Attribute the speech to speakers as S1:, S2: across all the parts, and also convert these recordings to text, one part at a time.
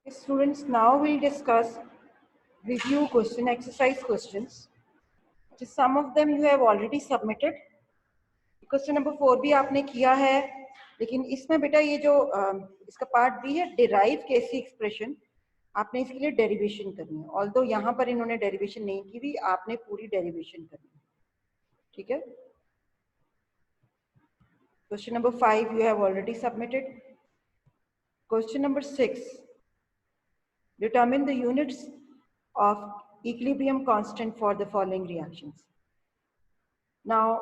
S1: Students, now we'll discuss review question, exercise questions. Just some of them you have already submitted. Question number 4 भी आपने किया है, लेकिन इसमें बेटा ये जो इसका पार्ट बी है डिराइव केसी एक्सप्रेशन, आपने इसके लिए डेरिवेशन करनी है। ऑल्दो यहाँ पर इन्होंने डेरिवेशन नहीं की हुई, आपने पूरी डेरिवेशन करनी है। ठीक है। Question number 5 you have already submitted. Question number 6. Determine the units of equilibrium constant for the following reactions. Now,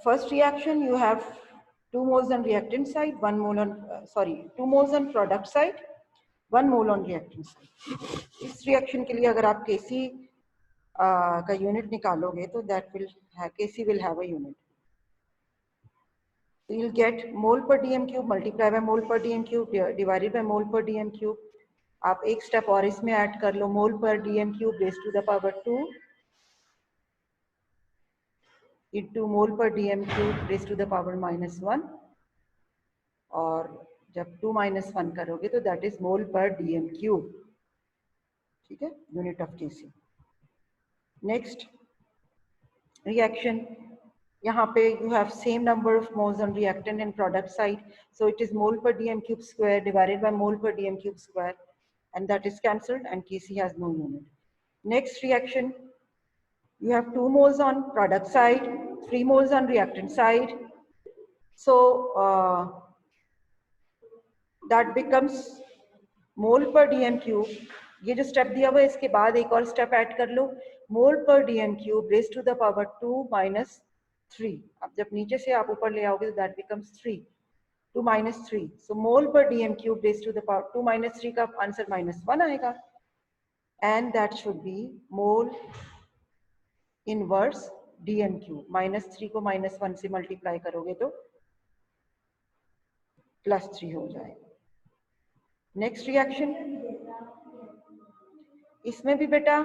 S1: first reaction, you have 2 moles on reactant side, 1 mole on, 2 moles on product side, 1 mole on reactant side. इस reaction के लिए अगर आप Kc का unit निकालोगे तो Kc will have a unit. So you'll get mole per dm cube multiply by mole per dm cube divided by mole per dm cube. आप एक स्टेप और इसमें ऐड कर लो, मोल per dm cube raised to the power 2 into mole per dm cube raised to the power -1, और जब 2 - 1 करोगे तो that is mole per dm cube. ठीक है, unit of Kc. Next reaction, यहाँ पे you have same number of moles on reactant and product side, so it is mole per dm cube square divided by mole per dm cube square, and that is cancelled and Kc has no unit. Next reaction, you have 2 moles on product side, 3 moles on reactant side, so that becomes mole per dm cube. ये जो step दिया हुआ है इसके बाद एक और step add कर लो, मोल per dm cube raised to the power 2 - 3. अब जब नीचे से आप ऊपर ले आओगे तो that becomes 3, 2 - 3, so mole per dm cube raised to the power 2 - 3 का आंसर -1 आएगा, and that should be mole inverse dm cube. -3 को -1 से मल्टीप्लाई करोगे तो +3 हो जाएगा. नेक्स्ट रिएक्शन, इसमें भी बेटा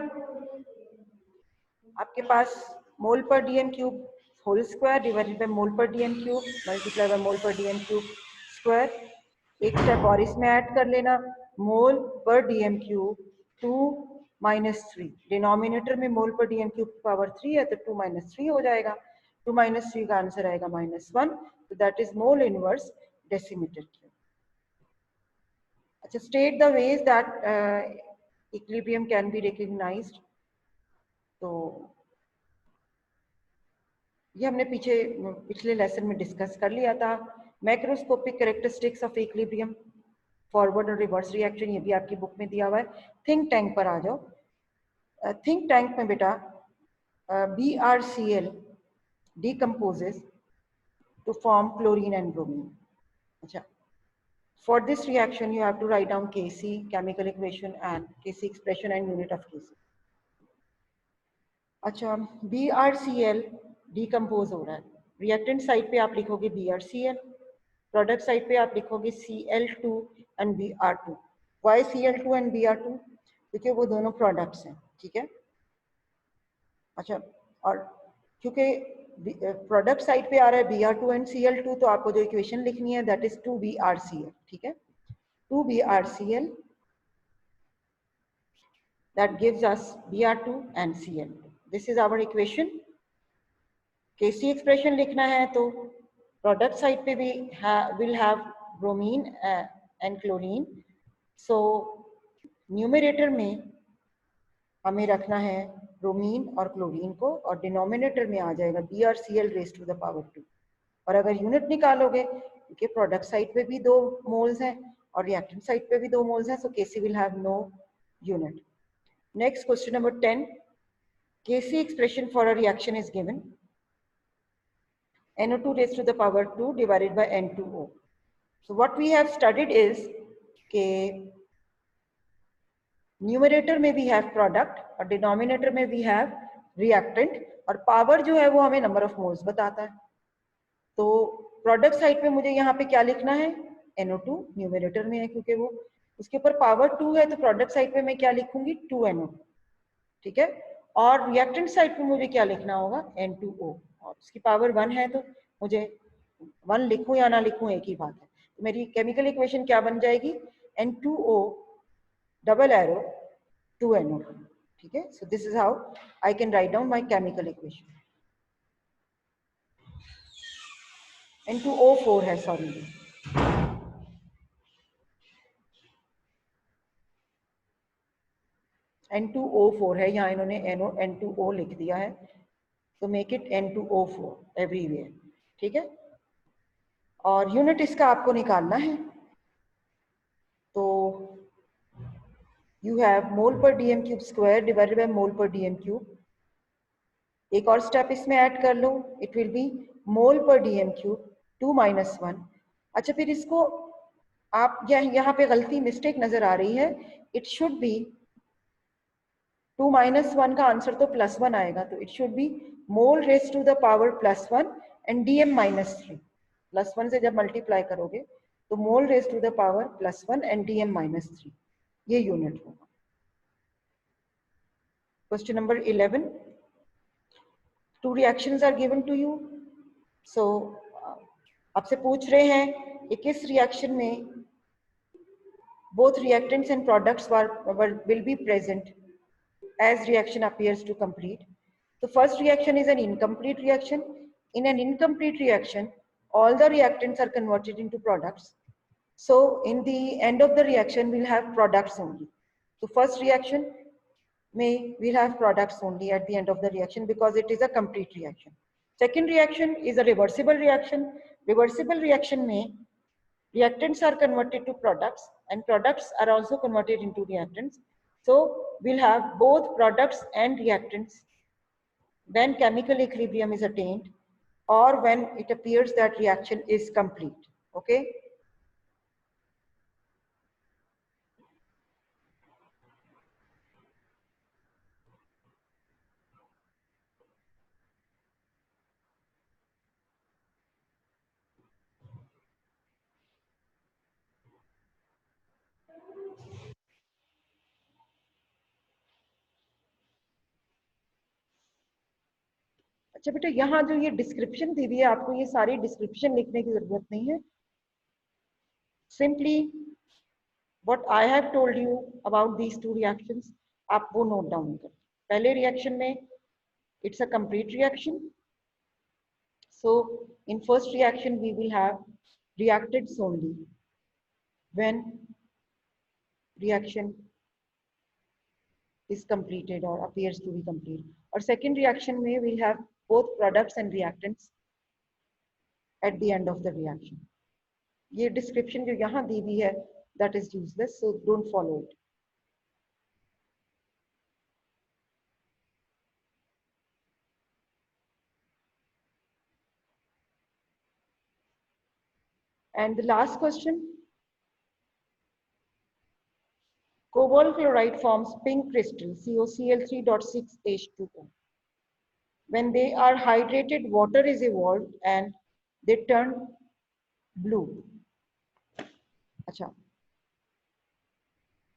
S1: आपके पास मोल per dm cube whole square divided by mole per dm cube multiply by mole per dm cube square. एक स्टेप और इसमें ऐड कर लेना, मोल पर dm cube 2 - 3, डिनोमिनेटर में मोल पर dm cube पावर 3 है तो 2 - 3 हो जाएगा. 2 - 3 का आंसर आएगा -1, तो that is mole inverse decimetre cube. अच्छा, state the ways that equilibrium can be recognised. तो ये हमने पिछले लेसन में डिस्कस कर लिया था. Macroscopic characteristics of equilibrium, forward और रिवर्स रिएक्शन, ये भी आपकी बुक में दिया हुआ है. थिंक टैंक पर आ जाओ. थिंक टैंक में बेटा BrCl decomposes to form chlorine and bromine. अच्छा, for this reaction you have to write down Kc chemical equation and Kc expression and unit of Kc. अच्छा, BrCl डिकम्पोज हो रहा है. Reactant side पे आप लिखोगे BrCl, प्रोडक्ट साइड पे आप लिखोगे Cl2 and Br2. Y Cl2 and Br2? क्योंकि वो दोनों प्रोडक्ट्स हैं. ठीक है. अच्छा, और क्योंकि प्रोडक्ट साइड पे आ रहा है Br2 एंड Cl2, तो आपको जो इक्वेशन लिखनी है दैट इज 2BrCl. ठीक है, 2BrCl that gives us Br2 and Cl2. This is our equation. Kc expression लिखना है तो प्रोडक्ट साइड पे भी will have bromine and chlorine, so numerator में हमें रखना है ब्रोमीन और क्लोरीन को, और डिनोमिनेटर में आ जाएगा BrCl raise to the power 2. और अगर यूनिट निकालोगे, क्योंकि प्रोडक्ट साइड पे भी 2 मोल्स हैं और रिएक्टेंट साइड पे भी 2 मोल्स हैं, so Kc will have no unit. Next question number 10. Kc expression for a reaction is given. NO2 raised to the power 2 divided by N2O. So what we have studied is कि numerator में भी have product और denominator में भी have reactant, और power जो है वो हमें नंबर ऑफ मोल्स बताता है. तो प्रोडक्ट साइड पे मुझे यहाँ पे क्या लिखना है, NO2 न्यूमरेटर में है क्योंकि वो उसके ऊपर पावर 2 है, तो प्रोडक्ट साइड पे मैं क्या लिखूंगी 2NO2. ठीक है. और रिएक्टेंट साइड पे मुझे क्या लिखना होगा N2O, और उसकी पावर 1 है तो मुझे 1 लिखूं या ना लिखूं एक ही बात है. तो मेरी केमिकल इक्वेशन क्या बन जाएगी, N2O double arrow 2NO. ठीक है, so this is how I can write down my chemical equation. N2O4 है, सॉरी, N2O4 है, यहाँ इन्होंने N2O लिख दिया है, तो मेक इट N2O4 एवरीवेयर. ठीक है, और यूनिट इसका आपको निकालना है. तो यू हैव मोल पर DM cube square divided by mole पर डीएम क्यूब. एक और स्टेप इसमें ऐड कर लो, इट विल बी मोल पर डीएम क्यूब 2 - 1. अच्छा, फिर इसको आप यहाँ पे गलती मिस्टेक नजर आ रही है. इट शुड बी 2 - 1 का आंसर तो +1 आएगा, तो it should be mole raise to the power +1 and DM -3. +1 से जब मल्टीप्लाई करोगे तो mole raise to the power +1 and DM -3, ये यूनिट होगा. Question number 11. Two reactions are given to you. So आपसे पूछ रहे हैं कि किस रिएक्शन में both reactants and products will be present as reaction appears to complete. The first reaction is an incomplete reaction. In an incomplete reaction, all the reactants are converted into products. So in the end of the reaction, we'll have products only. So first reaction we'll have products only at the end of the reaction because it is a complete reaction. Second reaction is a reversible reaction. Reversible reaction में reactants are converted to products and products are also converted into reactants. So we'll have both products and reactants when chemical equilibrium is attained or when it appears that reaction is complete. Okay. अच्छा बेटा, यहाँ जो ये description दी हुई है, आपको ये सारी डिस्क्रिप्शन लिखने की जरूरत नहीं है. Simply what I have told you about these two reactions, आप वो नोट डाउन करें. पहले रिएक्शन में it's a complete reaction. So in first reaction we will have reactants only when reaction is completed or appears to be complete. और second reaction में we'll have both products and reactants at the end of the reaction. ये description जो यहाँ दी हुई है that is useless, so don't follow it. And the last question, cobalt chloride forms pink crystal COCl3.6H2O. When they are hydrated, water is evolved and they turn blue. Acha.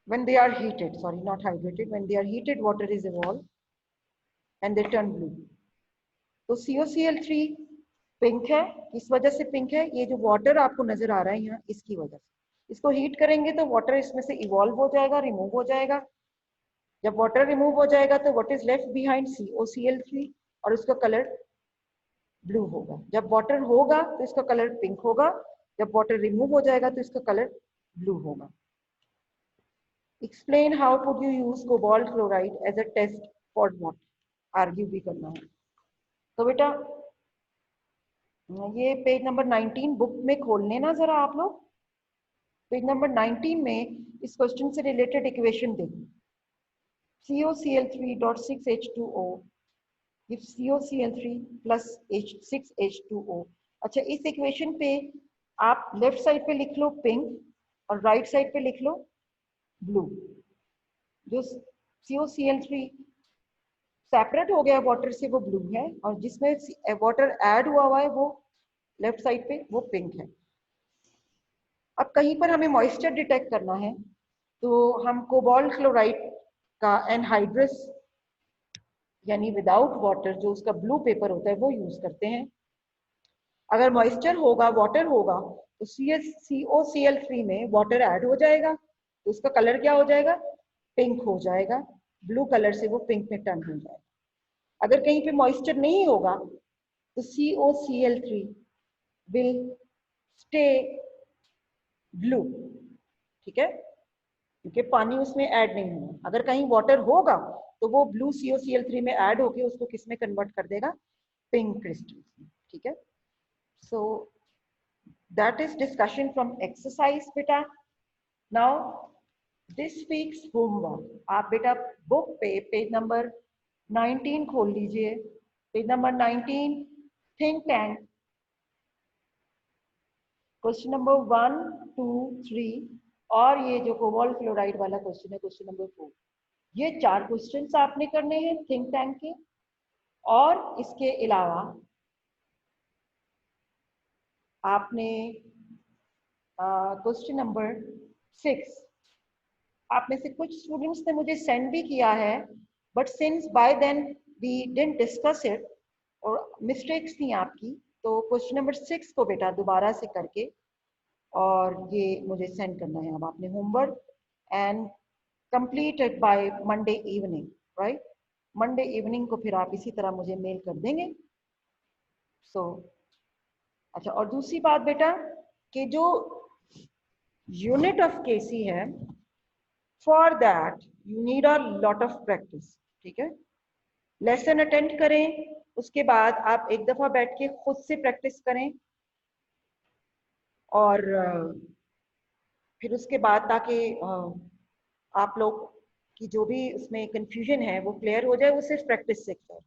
S1: When they are heated, sorry, not hydrated, when they are heated, water is evolved and they turn blue. तो COCl3 pink है, इस वजह से pink है. ये जो water आपको नजर आ रहा है यहाँ, इसकी वजह से. इसको हीट करेंगे तो वाटर इसमें से इवॉल्व हो जाएगा, रिमूव हो जाएगा. जब वाटर रिमूव हो जाएगा तो what is left behind COCl3 और उसका कलर ब्लू होगा. जब वाटर होगा तो इसका कलर पिंक होगा. जब वाटर रिमूव हो जाएगा तो इसका कलर ब्लू होगा. Explain how could you use cobalt chloride as a test for what. Argue भी करना है. तो बेटा ये पेज नंबर 19 बुक में खोल लेना जरा आप लोग. पेज नंबर 19 में इस क्वेश्चन से रिलेटेड इक्वेशन देखो. COCl3.6H2O gives COCl3 plus 6H2O. अच्छा, इस इक्वेशन पे आप लेफ्ट साइड पे लिख लो पिंक और राइट साइड पे लिख लो ब्लू. जो COCl3 सेपरेट हो गया वाटर से वो ब्लू है और जिसमें वाटर ऐड हुआ है वो लेफ्ट साइड पे वो पिंक है. अब कहीं पर हमें मॉइस्चर डिटेक्ट करना है तो हम कोबाल्ट क्लोराइड का एनहाइड्रस यानी विदाउट वाटर जो उसका ब्लू पेपर होता है वो यूज करते हैं. अगर मॉइस्चर होगा, वाटर होगा, तो COCl3 में वाटर ऐड हो जाएगा तो उसका कलर क्या हो जाएगा, पिंक हो जाएगा, ब्लू कलर से वो पिंक में टर्न हो जाएगा। अगर कहीं पे मॉइस्चर नहीं होगा तो COCl3 विल स्टे ब्लू, ठीक है, क्योंकि पानी उसमें ऐड नहीं होगा। अगर कहीं वाटर होगा तो वो ब्लू COCl3 में ऐड होके उसको किस में कन्वर्ट कर देगा, पिंक क्रिस्टल, ठीक है। So that is discussion from exercise बेटा। नाउ दिस वीक्स होमवर्क, आप बेटा बुक पे पेज नंबर 19 खोल लीजिए। Page number 19, think tank, question number 1, 2, 3 और ये जो कोबाल्ट क्लोराइड वाला क्वेश्चन है क्वेश्चन नंबर 4। ये 4 क्वेश्चंस आपने करने हैं थिंक टैंक के। और इसके अलावा आपने क्वेश्चन नंबर 6, आप में से कुछ स्टूडेंट्स ने मुझे सेंड भी किया है, but since by then we didn't discuss it और मिस्टेक्स थी आपकी, तो क्वेश्चन नंबर 6 को बेटा दोबारा से करके और ये मुझे सेंड करना है। अब आपने homework and completed by Monday evening, right. Monday evening को फिर आप इसी तरह मुझे मेल कर देंगे। सो अच्छा, और दूसरी बात बेटा कि जो यूनिट ऑफ केसी है, for that you need a lot of practice, ठीक है। लेसन अटेंड करें, उसके बाद आप एक दफा बैठ के खुद से प्रैक्टिस करें और फिर उसके बाद ताकि आप लोग की जो भी उसमें कंफ्यूजन है वो क्लियर हो जाए, वो सिर्फ प्रैक्टिस से clear.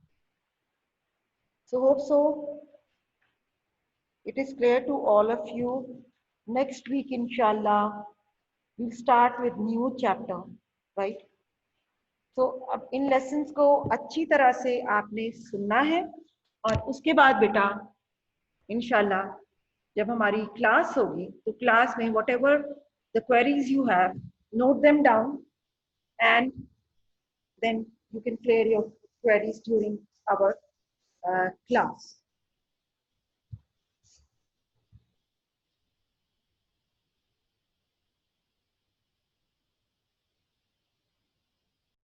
S1: So hope so it is clear to all of you. Next week inshallah we'll start with new chapter, right? So अब इन लेसन्स को अच्छी तरह से आपने सुनना है और उसके बाद बेटा इंशाल्लाह जब हमारी क्लास होगी तो क्लास में whatever the queries you have, note them down and then you can clear your queries during our class.